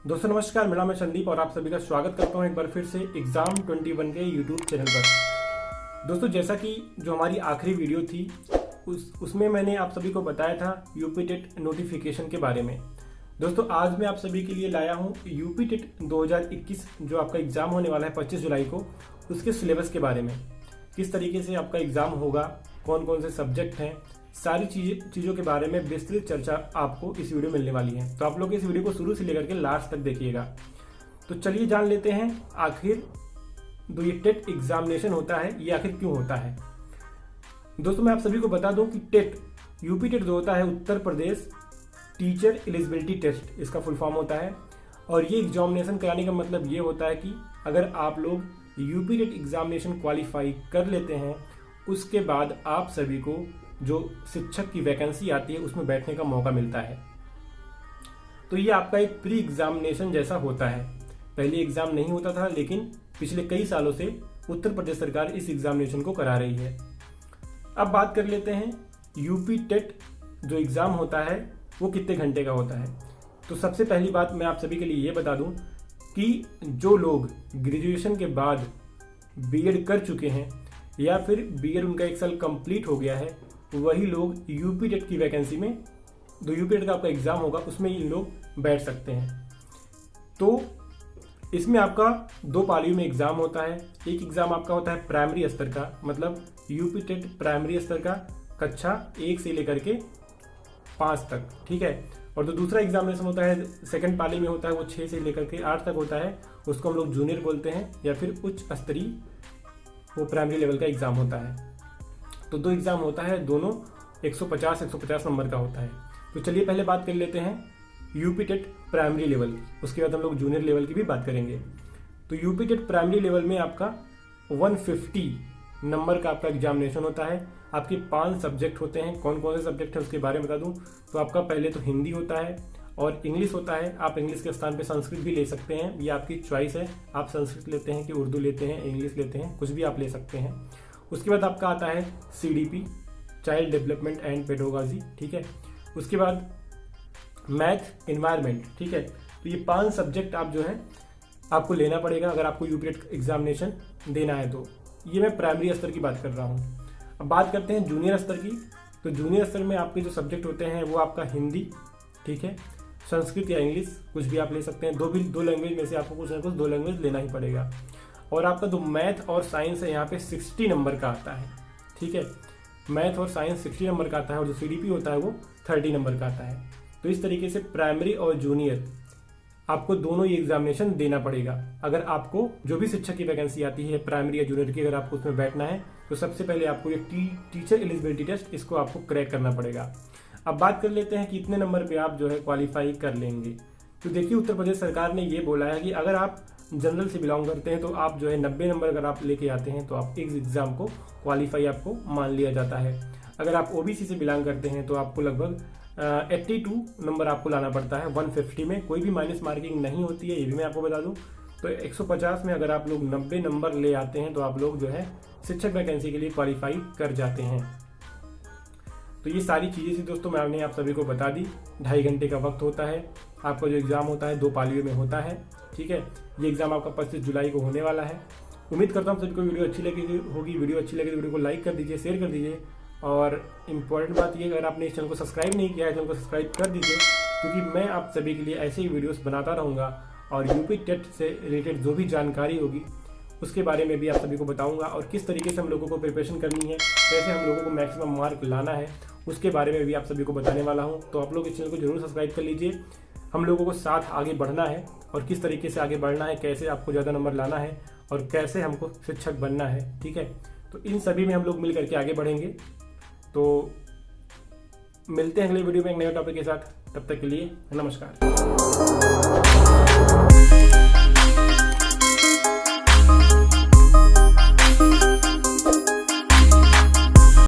दोस्तों नमस्कार, मेरा मैं संदीप और आप सभी का स्वागत करता हूं एक बार फिर से एग्जाम 21 के यूट्यूब चैनल पर। दोस्तों जैसा कि जो हमारी आखिरी वीडियो थी उसमें मैंने आप सभी को बताया था यूपी टेट नोटिफिकेशन के बारे में। दोस्तों आज मैं आप सभी के लिए लाया हूं यूपी टेट 2021 जो आपका एग्जाम होने वाला है 25 जुलाई को, उसके सिलेबस के बारे में। किस तरीके से आपका एग्जाम होगा, कौन कौन से सब्जेक्ट हैं, सारी चीज़ों के बारे में विस्तृत चर्चा आपको इस वीडियो में मिलने वाली है। तो आप लोग इस वीडियो को शुरू से लेकर के लास्ट तक देखिएगा। तो चलिए जान लेते हैं आखिर जो ये टेट एग्जामिनेशन होता है ये आखिर क्यों होता है। दोस्तों मैं आप सभी को बता दूं कि टेट यूपी टेट जो होता है Uttar Pradesh teacher eligibility test, इसका फुल फॉर्म होता है। और ये एग्जामिनेशन कराने का मतलब ये होता है कि अगर आप लोग यूपी टेट एग्जामिनेशन क्वालिफाई कर लेते हैं उसके बाद आप सभी को जो शिक्षक की वैकेंसी आती है उसमें बैठने का मौका मिलता है। तो ये आपका एक प्री एग्जामिनेशन जैसा होता है। पहले एग्जाम नहीं होता था, लेकिन पिछले कई सालों से उत्तर प्रदेश सरकार इस एग्जामिनेशन को करा रही है। अब बात कर लेते हैं यूपी टेट जो एग्जाम होता है वो कितने घंटे का होता है। तो सबसे पहली बात मैं आप सभी के लिए ये बता दूं कि जो लोग ग्रेजुएशन के बाद बीएड कर चुके हैं या फिर बीएड उनका 1 साल कंप्लीट हो गया है, वही लोग यूपी टेट की वैकेंसी में जो यूपी टेट का आपका एग्जाम होगा उसमें इन लोग बैठ सकते हैं। तो इसमें आपका 2 पालियों में एग्जाम होता है। एक एग्जाम आपका होता है प्राइमरी स्तर का, मतलब यूपी टेट प्राइमरी स्तर का कक्षा 1 से लेकर के 5 तक, ठीक है। और जो दूसरा एग्जामिनेशन होता है सेकंड पाली में होता है वो 6 से लेकर के 8 तक होता है, उसको हम लोग जूनियर बोलते हैं या फिर उच्च स्तरीय वो प्राइमरी लेवल का एग्जाम होता है। तो 2 एग्जाम होता है, दोनों 150 नंबर का होता है। तो चलिए पहले बात कर लेते हैं यूपी टेट प्राइमरी लेवल की, उसके बाद हम लोग जूनियर लेवल की भी बात करेंगे। तो यूपी टेट प्राइमरी लेवल में आपका 150 नंबर का आपका एग्जामिनेशन होता है। आपके 5 सब्जेक्ट होते हैं। कौन कौन से सब्जेक्ट है उसके बारे में बता दूं तो आपका पहले तो हिंदी होता है और इंग्लिश होता है। आप इंग्लिश के स्थान पे संस्कृत भी ले सकते हैं, ये आपकी चॉइस है। आप संस्कृत लेते हैं कि उर्दू लेते हैं, इंग्लिश लेते हैं, कुछ भी आप ले सकते हैं। उसके बाद आपका आता है CDP, child development and pedology, ठीक है। उसके बाद मैथ, एनवायरनमेंट, ठीक है। तो ये 5 सब्जेक्ट आप जो है आपको लेना पड़ेगा अगर आपको यूपी टेट एग्जामिनेशन देना है। तो ये मैं प्राइमरी स्तर की बात कर रहा हूँ। अब बात करते हैं जूनियर स्तर की। तो जूनियर स्तर में आपके जो सब्जेक्ट होते हैं वो आपका हिंदी, ठीक है, संस्कृत या इंग्लिश कुछ भी आप ले सकते हैं। 2 लैंग्वेज में से आपको कुछ ना कुछ 2 लैंग्वेज लेना ही पड़ेगा। और आपका जो मैथ और साइंस है यहाँ पे 60 नंबर का आता है, ठीक है। मैथ और साइंस 60 नंबर का आता है और जो सीडीपी होता है वो 30 नंबर का आता है। तो इस तरीके से प्राइमरी और जूनियर आपको दोनों ही एग्जामिनेशन देना पड़ेगा। अगर आपको जो भी शिक्षक की वैकेंसी आती है प्राइमरी या जूनियर की, अगर आपको उसमें बैठना है तो सबसे पहले आपको ये टीचर एलिजिबिलिटी टेस्ट इसको आपको क्रैक करना पड़ेगा। अब बात कर लेते हैं कि इतने नंबर पे आप जो है क्वालिफाई कर लेंगे। तो देखिए उत्तर प्रदेश सरकार ने ये बोला है कि अगर आप जनरल से बिलोंग करते हैं तो आप जो है 90 नंबर अगर आप लेके आते हैं तो आप इस एग्जाम को क्वालिफाई आपको मान लिया जाता है। अगर आप ओबीसी से बिलोंग करते हैं तो आपको लगभग 82 नंबर आपको लाना पड़ता है। 150 में कोई भी माइनस मार्किंग नहीं होती है, ये भी मैं आपको बता दूं। तो 150 में अगर आप लोग 90 नंबर ले आते हैं तो आप लोग जो है शिक्षक वैकेंसी के लिए क्वालिफाई कर जाते हैं। तो ये सारी चीज़ें थी दोस्तों, मैंने आप सभी को बता दी। 2.5 घंटे का वक्त होता है। आपका जो एग्ज़ाम होता है 2 पालियों में होता है, ठीक है। ये एग्ज़ाम आपका 25 जुलाई को होने वाला है। उम्मीद करता हूँ सभी को वीडियो अच्छी लगी होगी। वीडियो अच्छी लगी तो वीडियो को लाइक कर दीजिए, शेयर कर दीजिए। और इम्पॉर्टेंट बात ये, अगर आपने इस चैनल को सब्सक्राइब नहीं किया है चैनल को सब्सक्राइब कर दीजिए, क्योंकि मैं आप सभी के लिए ऐसे ही वीडियोस बनाता रहूँगा और यूपी टेट से रिलेटेड जो भी जानकारी होगी उसके बारे में भी आप सभी को बताऊंगा। और किस तरीके से हम लोगों को प्रिपरेशन करनी है, कैसे हम लोगों को मैक्सिमम मार्क लाना है, उसके बारे में भी आप सभी को बताने वाला हूं। तो आप लोग इस चैनल को जरूर सब्सक्राइब कर लीजिए। हम लोगों को साथ आगे बढ़ना है और किस तरीके से आगे बढ़ना है, कैसे आपको ज़्यादा नंबर लाना है और कैसे हमको शिक्षक बनना है, ठीक है। तो इन सभी में हम लोग मिल करके आगे बढ़ेंगे। तो मिलते हैं अगले वीडियो में एक नए टॉपिक के साथ। तब तक के लिए नमस्कार।